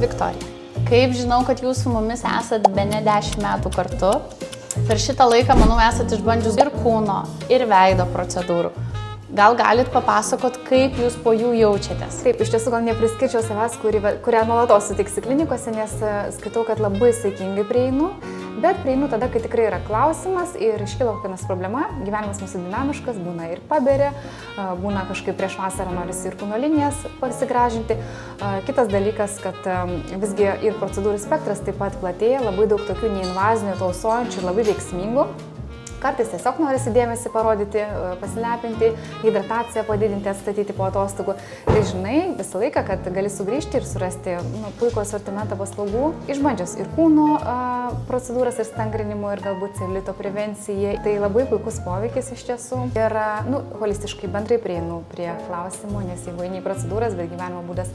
Viktorija. Kaip žinau, kad jūs su mumis esat bene 10 metų kartu. Per šitą laiką, manau, esat išbandžius ir kūno, ir veido procedūrų. Gal galit papasakot, kaip jūs po jų jaučiatės? Taip, iš tiesų gal nepriskirčiau savęs, kurią nuolatos sutiksi klinikose, nes skaitau, kad labai saikingai prieinu, bet prieinu tada, kai tikrai yra klausimas ir iškyla kokia nors problema. Gyvenimas mūsų dinamiškas, būna ir paberia, būna kažkaip prieš vasarą norisi ir kūno linijas pasigražinti. Kitas dalykas, kad visgi ir procedūrų spektras taip pat platėja, labai daug tokių neinvazinių, tausojančių ir labai veiksmingų. Kartais tiesiog norisi dėmesį parodyti, pasilepinti, hidrataciją padidinti, atstatyti po atostogų. Tai žinai visą laiką, kad gali sugrįžti ir surasti puikų asortimentą paslaugų, išbandžius ir kūno procedūras, ir stangrinimo, ir galbūt celulito prevencijai. Tai labai puikus poveikis iš tiesų. Ir holistiškai bendrai prieinu prie klausimų, nes jeigu eini į procedūras, bet gyvenimo būdas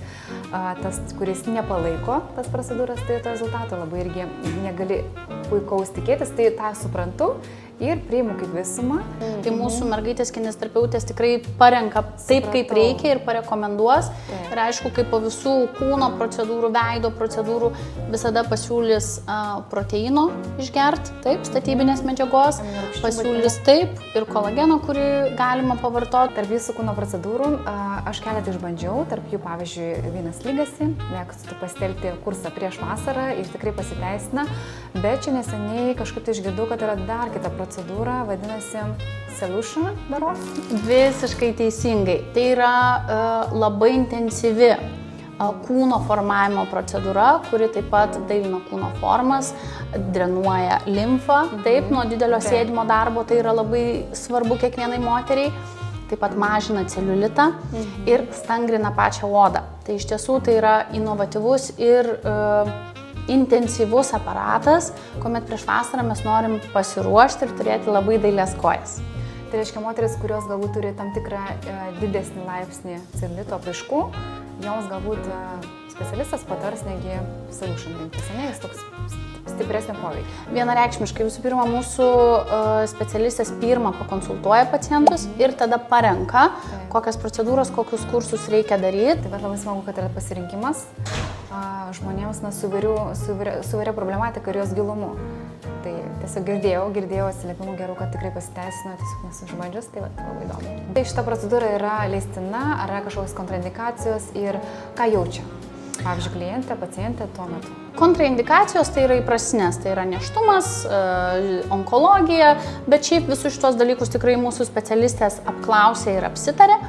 tas, kuris nepalaiko tas procedūras, tai to rezultato labai irgi negali puikaus tikėtis, tai tą suprantu. Ir priimu kaip visumą. Tai mūsų mergaitės kineziterapeutės tikrai parenka taip, kaip reikia ir parekomenduos. Taip. Ir aišku, kaip po visų kūno procedūrų, veido procedūrų visada pasiūlys proteino išgert, taip, statybinės medžiagos, pasiūlys taip ir kolageno, kurį galima pavartoti. Tarp visų kūno procedūrų aš keletą išbandžiau, tarp jų pavyzdžiui Venus Legacy, mėgstu pasitelkti kursą prieš vasarą ir tikrai pasiteisina, bet čia neseniai kažkaip tai išgirdau, kad yra dar kita procedūra, vadinasi Solution berods. Visiškai teisingai. Tai yra labai intensyvi kūno formavimo procedūra, kuri taip pat dailina kūno formas, drenuoja limfą. Taip, nuo didelio sėdimo darbo tai yra labai svarbu kiekvienai moteriai. Taip pat mažina celiulitą ir stangrina pačią odą. Tai iš tiesų tai yra inovatyvus ir intensyvus aparatas, kuomet prieš vasarą mes norim pasiruošti ir turėti labai dailias kojas. Tai reiškia, moteris, kurios galbūt turi tam tikrą didesnį laipsnį celulito apraiškų, joms galbūt specialistas patars negi Solution rinktis, ne? Jis toks stipresnį poveikį. Vienareikšmiškai, visų pirma, mūsų specialistas pirmą pakonsultuoja pacientus ir tada parenka, kokias procedūras, kokius kursus reikia daryti. Taip pat labai smagu, kad yra pasirinkimas žmonėms su įvairia problematika ir jos gilumu. Tai tiesiog girdėjau atsiliepimų gerų, kad tikrai pasiteisino, tiesiog nesu išbandžius, tai labai įdomu. Tai šita procedūra yra leistina, ar yra kažkokios kontraindikacijos ir ką jaučia? Pavyzdžiui, klientė, pacientė tuo metu. Kontraindikacijos tai yra įprastinės, tai yra nėštumas, onkologija, bet šiaip visus šitos dalykus tikrai mūsų specialistės apklausė ir apsitarė.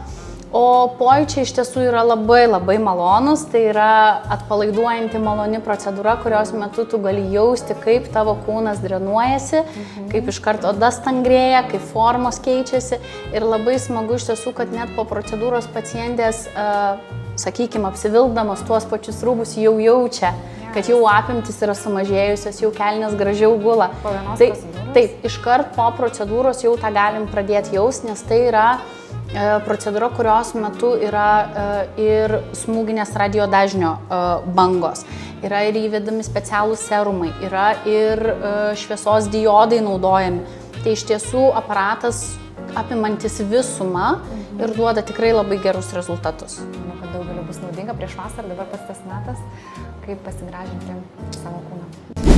O pojūčiai iš tiesų yra labai malonus, tai yra atpalaiduojanti maloni procedūra, kurios metu tu gali jausti, kaip tavo kūnas drenuojasi, kaip iš karto oda stangrėja, kaip formos keičiasi. Ir labai smagu iš tiesų, kad net po procedūros pacientės, sakykime, apsivilkdamas tuos pačius rūbus jau jaučia, kad jau apimtis yra sumažėjusios, jau kelnės gražiau gula. Po vienos procedūros? Taip, iškart po procedūros jau tą galim pradėti jausti, nes tai yra procedūra, kurios metu yra ir smūginės radiodažnio bangos, yra ir įvedami specialūs serumai, yra ir šviesos diodai naudojami. Tai iš tiesų aparatas apimantis visumą ir duoda tikrai labai gerus rezultatus. Manau, kad daugeliu bus naudinga prieš vasarą, dabar pats tas metas, kaip pasigražinti savo kūną.